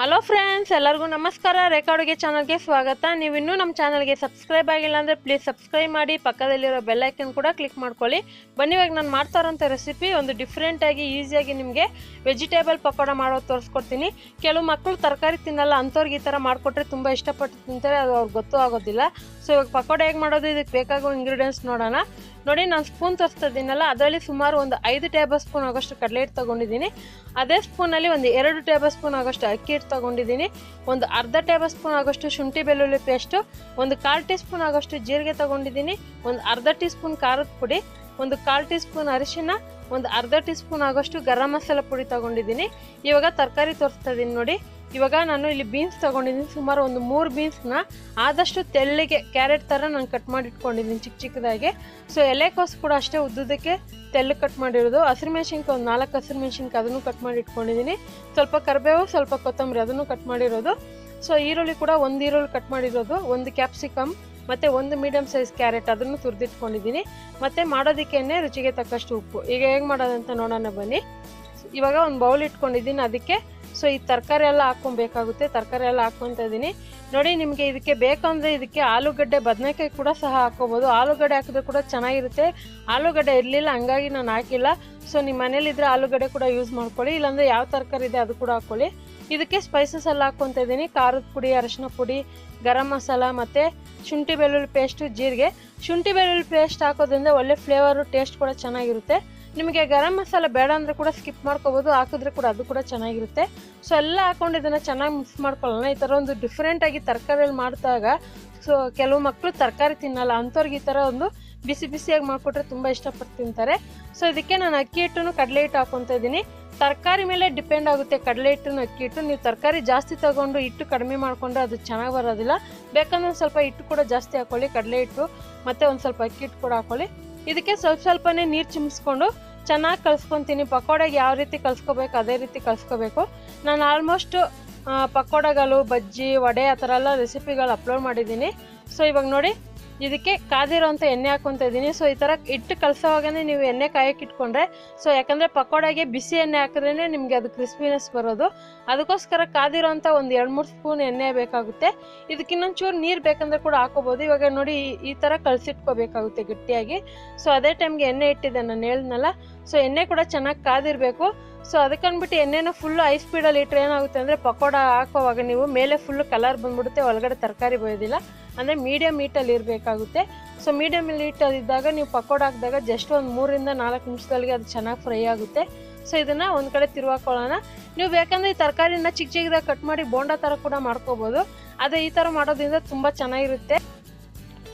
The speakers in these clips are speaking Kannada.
ಹಲೋ ಫ್ರೆಂಡ್ಸ್, ಎಲ್ಲರಿಗೂ ನಮಸ್ಕಾರ. ರೇಖಾ ಅಡುಗೆ ಚಾನಲ್ಗೆ ಸ್ವಾಗತ. ನೀವು ಇನ್ನೂ ನಮ್ಮ ಚಾನಲ್ಗೆ ಸಬ್ಸ್ಕ್ರೈಬ್ ಆಗಿಲ್ಲ ಅಂದರೆ ಪ್ಲೀಸ್ ಸಬ್ಸ್ಕ್ರೈಬ್ ಮಾಡಿ, ಪಕ್ಕದಲ್ಲಿರೋ ಬೆಲ್ ಐಕನ್ ಕೂಡ ಕ್ಲಿಕ್ ಮಾಡ್ಕೊಳ್ಳಿ. ಬನ್ನಿ, ಇವಾಗ ನಾನು ಮಾಡ್ತಾ ಇರೋಂಥ ರೆಸಿಪಿ ಒಂದು ಡಿಫ್ರೆಂಟಾಗಿ ಈಸಿಯಾಗಿ ನಿಮಗೆ ವೆಜಿಟೇಬಲ್ ಪಕೋಡ ಮಾಡೋದು ತೋರಿಸ್ಕೊಡ್ತೀನಿ. ಕೆಲವು ಮಕ್ಕಳು ತರಕಾರಿ ತಿನ್ನಲ್ಲ, ಅಂಥವ್ರಿಗೆ ಈ ಥರ ಮಾಡಿಕೊಟ್ರೆ ತುಂಬ ಇಷ್ಟಪಟ್ಟು ತಿಂತಾರೆ, ಅದು ಅವ್ರಿಗೆ ಗೊತ್ತೂ ಆಗೋದಿಲ್ಲ. ಸೊ ಇವಾಗ ಪಕೋಡ ಹೇಗೆ ಮಾಡೋದು, ಇದಕ್ಕೆ ಬೇಕಾಗೋ ಇಂಗ್ರೀಡಿಯೆಂಟ್ಸ್ ನೋಡೋಣ. ನೋಡಿ, ನಾನು ಸ್ಪೂನ್ ತೋರಿಸ್ತಾ ಇದ್ದೀನಲ್ಲ, ಅದರಲ್ಲಿ ಸುಮಾರು ಒಂದು 5 ಟೇಬಲ್ ಸ್ಪೂನ್ ಆಗೋಷ್ಟು ಕಡಲೆ ಹಿಟ್ಟು ತೊಗೊಂಡಿದ್ದೀನಿ. ಅದೇ ಸ್ಪೂನಲ್ಲಿ ಒಂದು 2 ಟೇಬಲ್ ಸ್ಪೂನ್ ಆಗೋಷ್ಟು ಅಕ್ಕಿ ಹಿಟ್ಟು ತೊಗೊಂಡಿದ್ದೀನಿ. ಒಂದು ಅರ್ಧ ಟೇಬಲ್ ಸ್ಪೂನ್ ಆಗೋಷ್ಟು ಶುಂಠಿ ಬೆಳ್ಳುಳ್ಳಿ ಪೇಸ್ಟು, ಒಂದು 1/4 ಟೀ ಸ್ಪೂನ್ ಆಗೋಷ್ಟು ಜೀರಿಗೆ ತೊಗೊಂಡಿದ್ದೀನಿ, ಒಂದು ಅರ್ಧ ಟೀ ಸ್ಪೂನ್ ಖಾರದ ಪುಡಿ, ಒಂದು 1/4 ಟೀ ಸ್ಪೂನ್ ಅರಿಶಿನ, ಒಂದು ಅರ್ಧ ಟೀ ಸ್ಪೂನ್ ಆಗೋಷ್ಟು ಗರಂ ಮಸಾಲ ಪುಡಿ ತೊಗೊಂಡಿದ್ದೀನಿ. ಇವಾಗ ತರಕಾರಿ ತೋರಿಸ್ತಾ ಇದ್ದೀನಿ ನೋಡಿ. ಇವಾಗ ನಾನು ಇಲ್ಲಿ ಬೀನ್ಸ್ ತೊಗೊಂಡಿದ್ದೀನಿ, ಸುಮಾರು ಒಂದು 3 ಬೀನ್ಸ್ನ ಆದಷ್ಟು ತೆಳ್ಳಿಗೆ ಕ್ಯಾರೆಟ್ ಥರ ನಾನು ಕಟ್ ಮಾಡಿ ಇಟ್ಕೊಂಡಿದ್ದೀನಿ ಚಿಕ್ಕ ಚಿಕ್ಕದಾಗಿ. ಸೊ ಎಲೆಕೋಸು ಕೂಡ ಅಷ್ಟೇ ಉದ್ದುದಕ್ಕೆ ತೆಳ್ಳಗೆ ಕಟ್ ಮಾಡಿರೋದು. ಹಸಿರು ಮೆಣಸಿನ್ಕಾಯಿ ಒಂದು 4 ಹಸಿರು ಮೆಣಸಿನ್ಕಾಯಿ ಅದನ್ನು ಕಟ್ ಮಾಡಿ ಇಟ್ಕೊಂಡಿದ್ದೀನಿ. ಸ್ವಲ್ಪ ಕರಿಬೇವು, ಸ್ವಲ್ಪ ಕೊತ್ತಂಬರಿ ಅದನ್ನು ಕಟ್ ಮಾಡಿರೋದು. ಸೊ ಈರುಳ್ಳಿ ಕೂಡ ಒಂದು ಈರುಳ್ಳಿ ಕಟ್ ಮಾಡಿರೋದು, ಒಂದು ಕ್ಯಾಪ್ಸಿಕಮ್ ಮತ್ತು ಒಂದು ಮೀಡಿಯಮ್ ಸೈಜ್ ಕ್ಯಾರೆಟ್ ಅದನ್ನು ತುರಿದಿಟ್ಕೊಂಡಿದ್ದೀನಿ. ಮತ್ತು ಮಾಡೋದಕ್ಕೆ ರುಚಿಗೆ ತಕ್ಕಷ್ಟು ಉಪ್ಪು. ಈಗ ಹೇಗೆ ಮಾಡೋದಂತ ನೋಡೋಣ ಬನ್ನಿ. ಇವಾಗ ಒಂದು ಬೌಲ್ ಇಟ್ಕೊಂಡಿದ್ದೀನಿ, ಅದಕ್ಕೆ ಸೊ ಈ ತರಕಾರಿ ಎಲ್ಲ ಹಾಕ್ಕೊಬೇಕಾಗುತ್ತೆ. ತರಕಾರಿ ಎಲ್ಲ ಹಾಕ್ಕೊತಾ ಇದ್ದೀನಿ ನೋಡಿ. ನಿಮಗೆ ಇದಕ್ಕೆ ಬೇಕಂದರೆ ಇದಕ್ಕೆ ಆಲೂಗಡ್ಡೆ, ಬದನೆಕಾಯಿ ಕೂಡ ಸಹ ಹಾಕ್ಕೋಬೋದು. ಆಲೂಗಡ್ಡೆ ಹಾಕಿದ್ರೆ ಕೂಡ ಚೆನ್ನಾಗಿರುತ್ತೆ. ಆಲೂಗಡ್ಡೆ ಇರಲಿಲ್ಲ, ಹಂಗಾಗಿ ನಾನು ಹಾಕಿಲ್ಲ. ಸೊ ನಿಮ್ಮ ಮನೇಲಿದ್ದರೆ ಆಲೂಗಡ್ಡೆ ಕೂಡ ಯೂಸ್ ಮಾಡ್ಕೊಳ್ಳಿ, ಇಲ್ಲಾಂದರೆ ಯಾವ ತರಕಾರಿ ಇದೆ ಅದು ಕೂಡ ಹಾಕ್ಕೊಳ್ಳಿ. ಇದಕ್ಕೆ ಸ್ಪೈಸಸ್ ಎಲ್ಲ ಹಾಕ್ಕೊತಾ ಇದ್ದೀನಿ. ಖಾರದ ಪುಡಿ, ಅರಿಶಿನ ಪುಡಿ, ಗರಂ ಮಸಾಲ ಮತ್ತು ಶುಂಠಿ ಬೆಳ್ಳುಳ್ಳಿ ಪೇಸ್ಟು, ಜೀರಿಗೆ. ಶುಂಠಿ ಬೆಳ್ಳುಳ್ಳಿ ಪೇಸ್ಟ್ ಹಾಕೋದ್ರಿಂದ ಒಳ್ಳೆ ಫ್ಲೇವರು, ಟೇಸ್ಟ್ ಕೂಡ ಚೆನ್ನಾಗಿರುತ್ತೆ. ನಿಮಗೆ ಗರಂ ಮಸಾಲ ಬೇಡ ಅಂದರೆ ಕೂಡ ಸ್ಕಿಪ್ ಮಾಡ್ಕೋಬೋದು, ಹಾಕಿದ್ರೆ ಕೂಡ ಅದು ಕೂಡ ಚೆನ್ನಾಗಿರುತ್ತೆ. ಸೊ ಎಲ್ಲ ಹಾಕೊಂಡು ಇದನ್ನು ಚೆನ್ನಾಗಿ ಮಿಕ್ಸ್ ಮಾಡ್ಕೊಳ್ಳೋಣ. ಈ ಥರ ಒಂದು ಡಿಫ್ರೆಂಟಾಗಿ ತರಕಾರಿಯಲ್ಲಿ ಮಾಡಿದಾಗ ಸೊ ಕೆಲವು ಮಕ್ಕಳು ತರಕಾರಿ ತಿನ್ನಲ್ಲ, ಅಂಥವ್ರಿಗೆ ಈ ಥರ ಒಂದು ಬಿಸಿ ಬಿಸಿಯಾಗಿ ಮಾಡಿಕೊಟ್ರೆ ತುಂಬ ಇಷ್ಟಪಟ್ಟು ತಿಂತಾರೆ. ಸೊ ಇದಕ್ಕೆ ನಾನು ಅಕ್ಕಿ ಹಿಟ್ಟು, ಕಡಲೆ ಹಿಟ್ಟು ಹಾಕ್ಕೊತಾ ಇದ್ದೀನಿ. ತರಕಾರಿ ಮೇಲೆ ಡಿಪೆಂಡ್ ಆಗುತ್ತೆ ಕಡಲೆ ಹಿಟ್ಟು, ಅಕ್ಕಿ ಹಿಟ್ಟು. ನೀವು ತರಕಾರಿ ಜಾಸ್ತಿ ತೊಗೊಂಡು ಹಿಟ್ಟು ಕಡಿಮೆ ಮಾಡಿಕೊಂಡ್ರೆ ಅದು ಚೆನ್ನಾಗಿ ಬರೋದಿಲ್ಲ. ಬೇಕಂದ್ರೆ ಒಂದು ಸ್ವಲ್ಪ ಹಿಟ್ಟು ಕೂಡ ಜಾಸ್ತಿ ಹಾಕ್ಕೊಳ್ಳಿ, ಕಡಲೆ ಹಿಟ್ಟು ಮತ್ತು ಒಂದು ಸ್ವಲ್ಪ ಅಕ್ಕಿ ಹಿಟ್ಟು ಕೂಡ ಹಾಕ್ಕೊಳ್ಳಿ. ಇದಕ್ಕೆ ಸ್ವಲ್ಪನೇ ನೀರು ಚಿಮ್ಮಿಸ್ಕೊಂಡು ಚೆನ್ನಾಗಿ ಕಲಿಸ್ಕೊತೀನಿ. ಪಕೋಡಾಗೆ ಯಾವ ರೀತಿ ಕಲಿಸ್ಕೋಬೇಕು ಅದೇ ರೀತಿ ಕಲಿಸ್ಕೋಬೇಕು. ನಾನು ಆಲ್ಮೋಸ್ಟ್ ಪಕೋಡಗಳು, ಬಜ್ಜಿ, ವಡೆ ಆ ಥರ ಎಲ್ಲ ರೆಸಿಪಿಗಳು ಅಪ್ಲೋಡ್ ಮಾಡಿದ್ದೀನಿ. ಸೊ ಇವಾಗ ನೋಡಿ, ಇದಕ್ಕೆ ಕಾದಿರೋ ಅಂಥ ಎಣ್ಣೆ ಹಾಕ್ಕೊತಾ ಇದ್ದೀನಿ. ಸೊ ಈ ಥರ ಹಿಟ್ಟು ಕಲಸೋವಾಗನೇ ನೀವು ಎಣ್ಣೆ ಕಾಯಕ್ಕೆ ಇಟ್ಕೊಂಡ್ರೆ, ಸೊ ಯಾಕಂದರೆ ಪಕೋಡಾಗೆ ಬಿಸಿ ಎಣ್ಣೆ ಹಾಕಿದ್ರೇ ನಿಮಗೆ ಅದು ಕ್ರಿಸ್ಪಿನೆಸ್ ಬರೋದು. ಅದಕ್ಕೋಸ್ಕರ ಕಾದಿರೋ ಅಂಥ ಒಂದು 2-3 ಸ್ಪೂನ್ ಎಣ್ಣೆ ಬೇಕಾಗುತ್ತೆ. ಇದಕ್ಕೆ ಇನ್ನೊಂಚೂರು ನೀರು ಬೇಕಂದ್ರೆ ಕೂಡ ಹಾಕೋಬೋದು. ಇವಾಗ ನೋಡಿ, ಈ ಥರ ಕಲಸಿಟ್ಕೋಬೇಕಾಗುತ್ತೆ ಗಟ್ಟಿಯಾಗಿ. ಸೊ ಅದೇ ಟೈಮ್ಗೆ ಎಣ್ಣೆ ಇಟ್ಟಿದ್ದೆ ನಾನು ಹೇಳಿದ್ನಲ್ಲ. ಸೊ ಎಣ್ಣೆ ಕೂಡ ಚೆನ್ನಾಗಿ ಕಾದಿರಬೇಕು. ಸೊ ಅದಕ್ಕಂದ್ಬಿಟ್ಟು ಎಣ್ಣೆನ ಫುಲ್ಲು ಹೈ ಸ್ಪೀಡಲ್ಲಿ ಇಟ್ಟರೆ ಏನಾಗುತ್ತೆ ಅಂದರೆ ಪಕೋಡ ಹಾಕೋವಾಗ ನೀವು ಮೇಲೆ ಫುಲ್ಲು ಕಲರ್ ಬಂದ್ಬಿಡುತ್ತೆ, ಒಳಗಡೆ ತರಕಾರಿ ಬೇಯೋದಿಲ್ಲ. ಅಂದರೆ ಮೀಡಿಯಮ್ ಹೀಟಲ್ಲಿ ಇರಬೇಕಾಗುತ್ತೆ. ಸೊ ಮೀಡಿಯಮ್ ಹೀಟಲ್ಲಿ ಇದ್ದಾಗ ನೀವು ಪಕೋಡ ಹಾಕಿದಾಗ ಜಸ್ಟ್ ಒಂದು 3-4 ನಿಮಿಷದಲ್ಲಿಗೆ ಅದು ಚೆನ್ನಾಗಿ ಫ್ರೈ ಆಗುತ್ತೆ. ಸೊ ಇದನ್ನು ಒಂದು ಕಡೆ ತಿರುವಾಕೊಳ್ಳೋಣ. ನೀವು ಬೇಕಂದರೆ ಈ ತರಕಾರಿನ ಚಿಕ್ಕ ಚಿಕ್ಕದಾಗಿ ಕಟ್ ಮಾಡಿ ಬೋಂಡ ಥರ ಕೂಡ ಮಾಡ್ಕೋಬೋದು. ಆದರೆ ಈ ಥರ ಮಾಡೋದ್ರಿಂದ ತುಂಬ ಚೆನ್ನಾಗಿರುತ್ತೆ.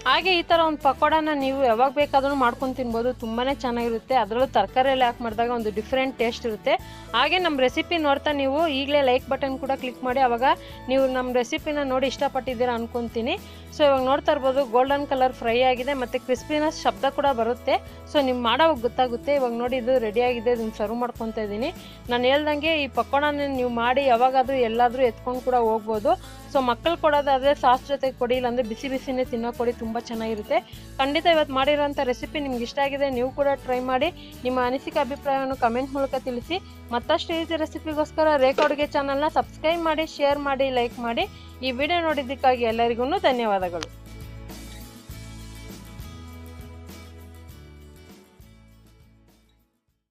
ಹಾಗೆ ಈ ಥರ ಒಂದು ಪಕೋಡನ ನೀವು ಯಾವಾಗ ಬೇಕಾದ್ರೂ ಮಾಡ್ಕೊಂಡು ತಿನ್ಬೋದು, ತುಂಬಾ ಚೆನ್ನಾಗಿರುತ್ತೆ. ಅದರಲ್ಲೂ ತರಕಾರಿಯಲ್ಲಿ ಹಾಕಿ ಮಾಡಿದಾಗ ಒಂದು ಡಿಫ್ರೆಂಟ್ ಟೇಸ್ಟ್ ಇರುತ್ತೆ. ಹಾಗೆ ನಮ್ಮ ರೆಸಿಪಿ ನೋಡ್ತಾ ನೀವು ಈಗಲೇ ಲೈಕ್ ಬಟನ್ ಕೂಡ ಕ್ಲಿಕ್ ಮಾಡಿ, ಆವಾಗ ನೀವು ನಮ್ಮ ರೆಸಿಪಿನ ನೋಡಿ ಇಷ್ಟಪಟ್ಟಿದ್ದೀರಾ ಅನ್ಕೊತೀನಿ. ಸೊ ಇವಾಗ ನೋಡ್ತಾ ಇರ್ಬೋದು, ಗೋಲ್ಡನ್ ಕಲರ್ ಫ್ರೈ ಆಗಿದೆ ಮತ್ತು ಕ್ರಿಸ್ಪಿನೆಸ್ ಶಬ್ದ ಕೂಡ ಬರುತ್ತೆ. ಸೊ ನೀವು ಮಾಡೋವಾಗ ಗೊತ್ತಾಗುತ್ತೆ. ಇವಾಗ ನೋಡಿ, ಇದು ರೆಡಿಯಾಗಿದೆ, ಇದನ್ನು ಸರ್ವ್ ಮಾಡ್ಕೊತಾ ಇದ್ದೀನಿ. ನಾನು ಹೇಳ್ದಂಗೆ ಈ ಪಕೋಡನ ನೀವು ಮಾಡಿ ಯಾವಾಗಾದರೂ ಎಲ್ಲಾದರೂ ಎತ್ಕೊಂಡು ಕೂಡ ಹೋಗ್ಬೋದು. ಸೊ ಮಕ್ಕಳು ಕೊಡೋದಾದರೆ ಸಾಸ್ ಜೊತೆ ಕೊಡಿ, ಇಲ್ಲಾಂದರೆ ಬಿಸಿ ಬಿಸಿನೇ ತಿನ್ನೋ ಕೊಡಿ, ತುಂಬ ಚೆನ್ನಾಗಿರುತ್ತೆ. ಖಂಡಿತ ಇವತ್ತು ಮಾಡಿರೋಂಥ ರೆಸಿಪಿ ನಿಮ್ಗೆ ಇಷ್ಟ ಆಗಿದೆ, ನೀವು ಕೂಡ ಟ್ರೈ ಮಾಡಿ. ನಿಮ್ಮ ಅನಿಸಿಕೆ ಅಭಿಪ್ರಾಯವನ್ನು ಕಮೆಂಟ್ ಮೂಲಕ ತಿಳಿಸಿ. ಮತ್ತಷ್ಟು ಈಸಿ ರೆಸಿಪಿಗೋಸ್ಕರ ರೇಖಾ ಅಡುಗೆ ಚಾನಲ್ನ ಸಬ್ಸ್ಕ್ರೈಬ್ ಮಾಡಿ, ಶೇರ್ ಮಾಡಿ, ಲೈಕ್ ಮಾಡಿ. ಈ ವಿಡಿಯೋ ನೋಡಿದ್ದಕ್ಕಾಗಿ ಎಲ್ಲರಿಗೂ ಧನ್ಯವಾದಗಳು.